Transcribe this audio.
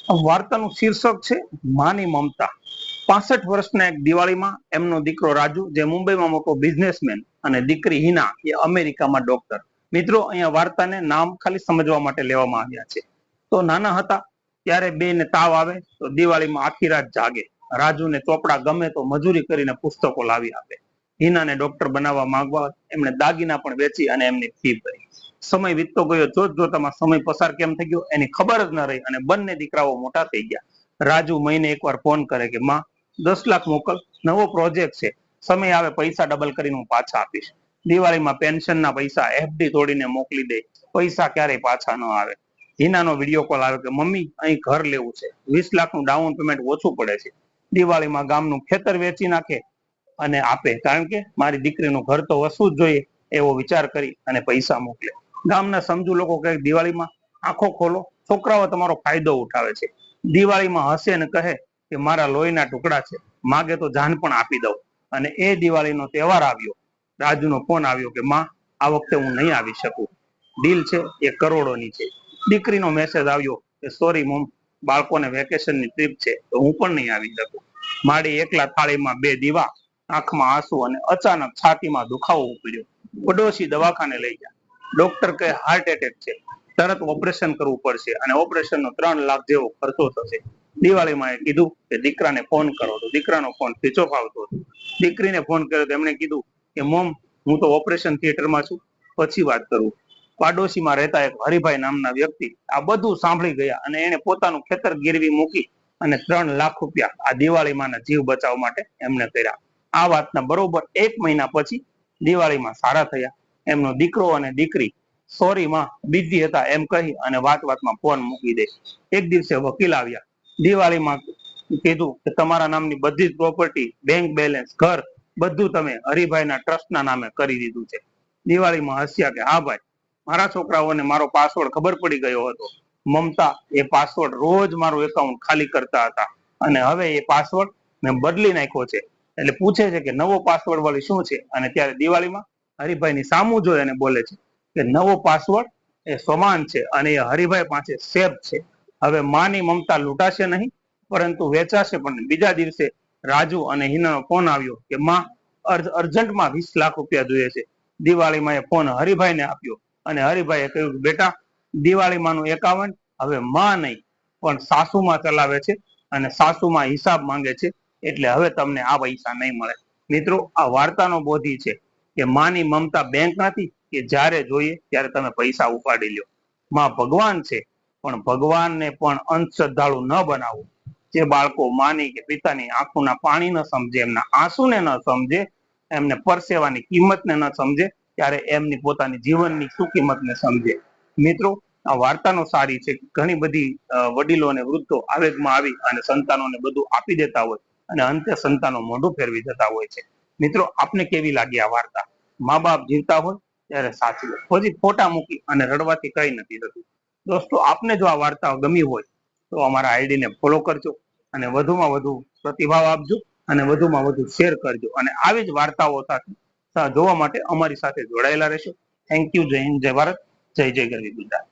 વાર્તાનું શીર્ષક છે માની મમતા। 65 વર્ષના એક દિવાળીમાં એમનો દીકરો રાજુ, જે મુંબઈમાં મોટો બિઝનેસમેન, અને દીકરી હિના, એ અમેરિકામાં ડોક્ટર। મિત્રો, અહીંયા વાર્તાને નામ ખાલી સમજવા માટે લેવામાં આવ્યા છે। તો નાના હતા ત્યારે બેને તાવ આવે તો દિવાળીમાં આખી રાત જાગે। રાજુને ચોપડા ગમે તો મજૂરી કરીને પુસ્તકો લાવી આપે। હિનાને ડોક્ટર બનાવવા માંગવા એમણે દાગીના પણ વેચી અને એમની ફી ભરી। સમય વીતતો ગયો, જોતમાં સમય પસાર કેમ થઈ ગયો એની ખબર જ ન રહી, અને બંને દીકરાઓ મોટા થઈ ગયા। રાજુ મહિને એકવાર ફોન કરે કે માં 10 લાખ મોકલ, નવો પ્રોજેક્ટ છે, સમય આવે પૈસા ડબલ કરીને હું પાછા આપીશ। દિવાળીમાં પેન્શનના પૈસા એફડી તોડીને મોકલી દે, પૈસા ક્યારેય પાછા ન આવે। હિનાનો વિડીયો કોલ આવે કે મમ્મી, અહીં ઘર લેવું છે, 20 લાખનું ડાઉન પેમેન્ટ ઓછું પડે છે। દિવાળીમાં ગામનું ખેતર વેચી નાખે અને આપે, કારણ કે મારી દીકરીનું ઘર તો વસવું જ જોઈએ એવો વિચાર કરી અને પૈસા મોકલે। ગામના સમજુ લોકો કહે દિવાળીમાં આંખો ખોલો, છોકરાઓ તમારો ફાયદો ઉઠાવે છે। દિવાળીમાં હસે ને કહે કે મારા લોહીના ટુકડા છે, માગે તો જાન પણ આપી દઉં। અને એ દિવાળીનો તહેવાર આવ્યો, રાજુનો ફોન આવ્યો કે માં, આ વખતે હું નહીં આવી શકું, ડીલ છે એ કરોડોની છે। દીકરીનો મેસેજ આવ્યો કે સોરી મોમ, બાળકોને વેકેશનની ટ્રીપ છે તો હું પણ નહીં આવી શકું। મારી એકલા થાળીમાં 2 દીવા, આંખમાં આંસુ, અને અચાનક છાતીમાં દુખાવો ઉપડ્યો। પડોશી દવાખાને લઈ ગયા, ડોક્ટર કહે હાર્ટ એટેક છે, તરત ઓપરેશન કરવું પડશે, અને ઓપરેશનનો 3 લાખ જેવો ખર્ચો થશે। દિવાળીમાં એ કીધું કે દીકરાને ફોન કરો, તો દીકરાનો ફોન સ્વિચ ઓફ આવતો હતો। દીકરીને ફોન કર્યો તો એમણે કીધું કે મોમ, હું તો ઓપરેશન થિયેટરમાં છું, પછી વાત કરું। પાડોશીમાં રહેતા એક હરિભાઈ નામના વ્યક્તિ આ બધું સાંભળી ગયા, અને એને પોતાનું ખેતર ગીરવી મૂકી અને 3 લાખ રૂપિયા આ દિવાળીમાં જીવ બચાવવા માટે એમને કર્યા। આ વાતના બરોબર 1 મહિના પછી દિવાળીમાં સારા થયા। એમનો દીકરો અને દીકરી સોરી માં, બિઝી હતા એમ કહી અને વાતમાં ફોન મૂકી દે। એક દિવસે વકીલ આવ્યા, દિવાળીમાં કીધું કે તમારા નામની બધી જ પ્રોપર્ટી, બેંક બેલેન્સ, ઘર, બધું તમે હરિભાઈના ટ્રસ્ટના નામે કરી દીધું છે। દિવાળીમાં હસ્યા કે હા ભાઈ, મારા છોકરાઓને મારો પાસવર્ડ ખબર પડી ગયો હતો। મમતા એ પાસવર્ડ રોજ મારું એકાઉન્ટ ખાલી કરતા હતા, અને હવે એ પાસવર્ડ મેં બદલી નાખ્યો છે। એટલે પૂછે છે કે નવો પાસવર્ડ વાળી શું છે, અને ત્યારે દિવાળીમાં હરિભાઈની સામું જોઈ અને બોલે છે કે નવો પાસવર્ડ એ સમાન છે, અને એ હરિભાઈ પાસે સેફ છે। હવે માની મમતા લૂંટાશે નહીં, પરંતુ વેચાશે પણ। બીજા દિવસે રાજુ અને હિનાનો ફોન આવ્યો કે માં, અર્જન્ટમાં 20 લાખ રૂપિયા જોઈએ છે। દિવાળીમાં એ ફોન હરિભાઈને આપ્યો, અને હરિભાઈએ કહ્યું કે બેટા, દિવાળીમાંનું 51 હવે માં નહીં પણ સાસુમાં ચલાવે છે, અને સાસુમાં હિસાબ માંગે છે, એટલે હવે તમને આ પૈસા નહીં મળે। મિત્રો, આ વાર્તાનો બોધી છે કે માની મમતા બેંક નથી કે જ્યારે જોઈએ ત્યારે તમે પૈસા ઉપાડી લ્યો। માં ભગવાન છે, પણ ભગવાનને પણ અંધશ્રદ્ધાળુ ન બનાવો। જે બાળકો માની કે પિતાની આંખોના પાણી ન સમજે, એમના આંસુને ન સમજે, એમને પરસેવાની કિંમતને ન સમજે, ત્યારે એમની પોતાની જીવનની શું કિંમતને સમજે। મિત્રો, આ વાર્તાનો સારી છે, ઘણી બધી વડીલો અને વૃદ્ધો આવેગમાં આવી અને સંતાનોને બધું આપી દેતા હોય, અને અંતે સંતાનો મોઢું ફેરવી જતા હોય છે। મિત્રો, આપને કેવી લાગી આ વાર્તા? મા બાપ જીવતા હોય ત્યારે સાચવે, પછી ફોટા મૂકી અને રડવાથી કઈ નથી થતું। દોસ્તો, આપને જો આ વાર્તા ગમી હોય તો અમારા આઈડીને ફોલો કરજો, અને વધુમાં વધુ પ્રતિભાવ આપજો, અને વધુમાં વધુ શેર કરજો, અને આવી જ વાર્તાઓ સાથે જોવા માટે અમારી સાથે જોડાયેલા રહેશો। Thank you. જય હિન્દ, જય ભારત, જય જય ગરવી ગુજરાત।